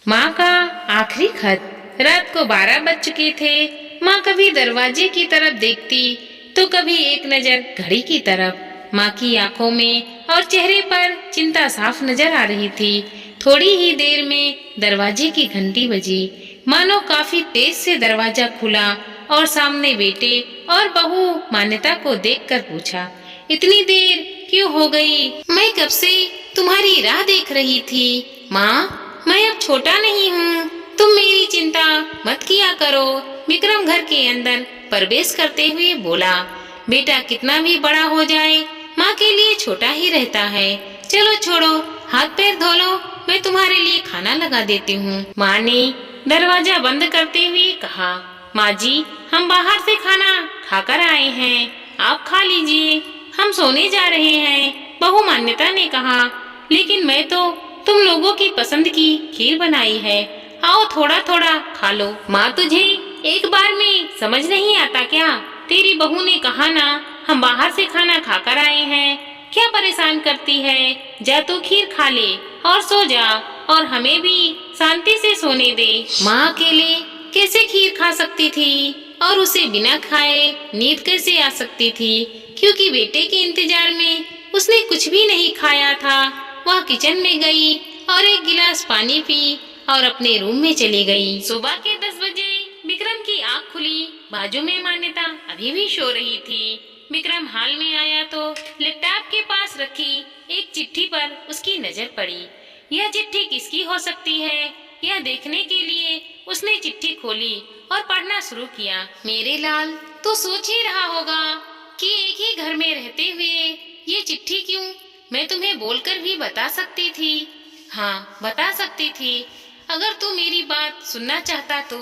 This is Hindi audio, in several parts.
माँ का आखिरी खत। रात को 12 बज चुके थे। माँ कभी दरवाजे की तरफ देखती तो कभी एक नजर घड़ी की तरफ। माँ की आंखों में और चेहरे पर चिंता साफ नजर आ रही थी। थोड़ी ही देर में दरवाजे की घंटी बजी। मानो काफी तेज से दरवाजा खुला और सामने बेटे और बहू मान्यता को देखकर पूछा, इतनी देर क्यों हो गई? मैं कब से तुम्हारी राह देख रही थी। माँ, मैं अब छोटा नहीं हूँ, तुम मेरी चिंता मत किया करो। विक्रम घर के अंदर प्रवेश करते हुए बोला, बेटा कितना भी बड़ा हो जाए माँ के लिए छोटा ही रहता है। चलो छोड़ो, हाथ पैर धो लो, मैं तुम्हारे लिए खाना लगा देती हूँ। माँ ने दरवाजा बंद करते हुए कहा, माँ जी, हम बाहर से खाना खाकर आए हैं, आप खा लीजिए, हम सोने जा रहे हैं। बहू मान्यता ने कहा, लेकिन मैं तो तुम लोगों की पसंद की खीर बनाई है, आओ थोड़ा थोड़ा खा लो। माँ, तुझे एक बार में समझ नहीं आता क्या? तेरी बहू ने कहा ना, हम बाहर से खाना खाकर आए हैं, क्या परेशान करती है? जा तू खीर खा ले और सो जा, और हमें भी शांति से सोने दे। माँ अकेले कैसे खीर खा सकती थी और उसे बिना खाए नींद कैसे आ सकती थी? क्योंकि बेटे के इंतजार में उसने कुछ भी नहीं खाया था। वह किचन में गई और एक गिलास पानी पी और अपने रूम में चली गई। सुबह के 10 बजे विक्रम की आंख खुली। बाजू में मान्यता अभी भी सो रही थी। विक्रम हॉल में आया तो लैपटॉप के पास रखी एक चिट्ठी पर उसकी नजर पड़ी। यह चिट्ठी किसकी हो सकती है, यह देखने के लिए उसने चिट्ठी खोली और पढ़ना शुरू किया। मेरे लाल, तो सोच ही रहा होगा कि एक ही घर में रहते हुए ये चिट्ठी क्यों? मैं तुम्हें बोलकर भी बता सकती थी। हाँ, बता सकती थी। अगर तू मेरी बात सुनना चाहता तो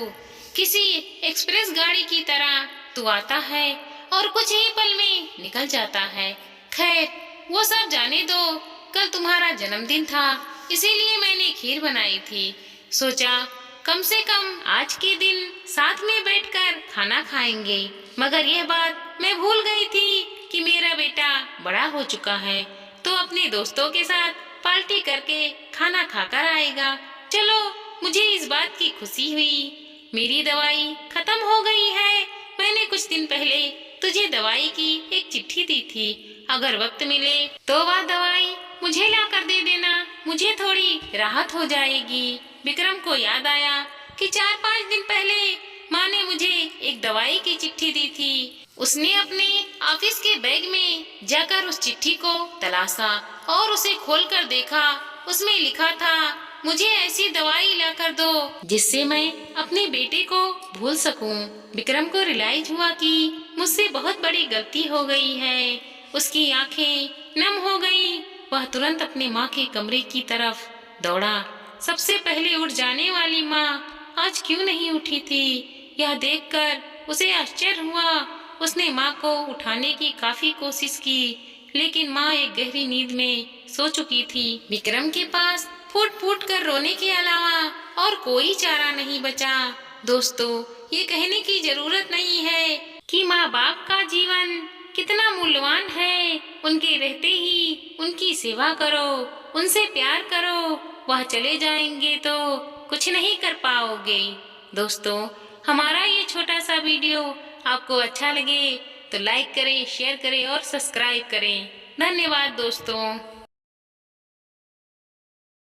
किसी एक्सप्रेस गाड़ी की तरह तू आता है और कुछ ही पल में निकल जाता है। खैर, वो सब जाने दो। कल तुम्हारा जन्मदिन था, इसीलिए मैंने खीर बनाई थी। सोचा कम से कम आज के दिन साथ में बैठकर खाना खाएंगे। मगर यह बात मैं भूल गई थी कि मेरा बेटा बड़ा हो चुका है, तो अपने दोस्तों के साथ पार्टी करके खाना खाकर आएगा। चलो, मुझे इस बात की खुशी हुई। मेरी दवाई खत्म हो गई है। मैंने कुछ दिन पहले तुझे दवाई की एक चिट्ठी दी थी। अगर वक्त मिले तो वह दवाई मुझे ला कर दे देना, मुझे थोड़ी राहत हो जाएगी। विक्रम को याद आया कि 4-5 दिन पहले माँ ने मुझे एक दवाई की चिट्ठी दी थी। उसने अपने ऑफिस के बैग में जाकर उस चिट्ठी को तलाशा और उसे खोलकर देखा। उसमें लिखा था, मुझे ऐसी दवाई ला कर दो जिससे मैं अपने बेटे को भूल सकूं। विक्रम को रियलाइज हुआ कि मुझसे बहुत बड़ी गलती हो गई है। उसकी आंखें नम हो गई। वह तुरंत अपने माँ के कमरे की तरफ दौड़ा। सबसे पहले उठ जाने वाली माँ आज क्यों नहीं उठी थी? यह देखकर उसे आश्चर्य हुआ। उसने माँ को उठाने की काफी कोशिश की, लेकिन माँ एक गहरी नींद में सो चुकी थी। विक्रम के पास फूट फूट कर रोने के अलावा और कोई चारा नहीं बचा। दोस्तों, ये कहने की जरूरत नहीं है कि माँ बाप का जीवन कितना मूल्यवान है। उनके रहते ही उनकी सेवा करो, उनसे प्यार करो। वह चले जाएंगे तो कुछ नहीं कर पाओगे। दोस्तों, हमारा ये छोटा सा वीडियो आपको अच्छा लगे तो लाइक करें, शेयर करें और सब्सक्राइब करें। धन्यवाद दोस्तों।